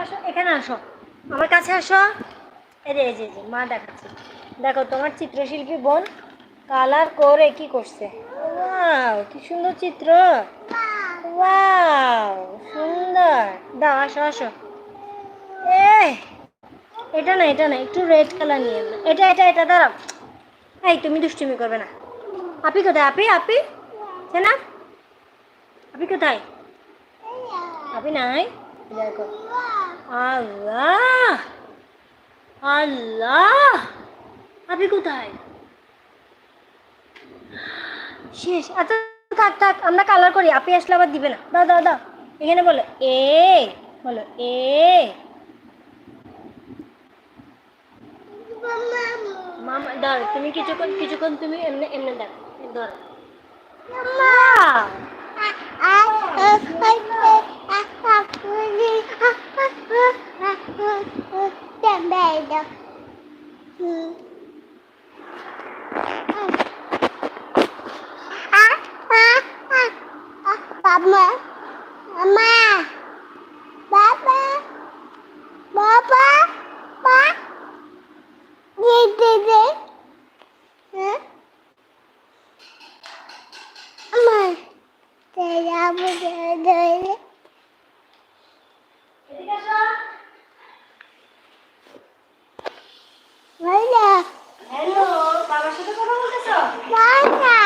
আসো, এখানে আসো, আমার কাছে আসো। এই যে মা দেখাচ্ছে, দেখো তোমার চিত্রশিল্পী বোন কালার করে কি করছে। ওয়াও, কি সুন্দর চিত্র। ওয়াও, সুন্দর। দাও, আসো আসো। এ এটা না একটু রেড কালার নিয়ে নাও। এটা দাঁড়াও। এই তুমি দুষ্টুমি করবে না। আপি কোথায়? আপি না, আপি কোথায়? আপি নাই, দেখো। আল্লাহ আল্লাহ, আপি কোথায়? শেষ। আচ্ছা, থাক থাক, আমরা কালার করি, আপি আসলে আবার দিবে না। দাও দাও দাও, এখানে বলো এ, বলো এ। মামা দাঁড়ো, তুমি কিছুক্ষণ কিছুক্ষণ তুমি এমনি এমনি দেখো, ধরো। Mama, Mama, Papa, Papa, Papa, Dede, Mama, saya boleh. এদিকে আসো। Mana? হ্যালো, বাবার সাথে কথা বলতেছো? Mana?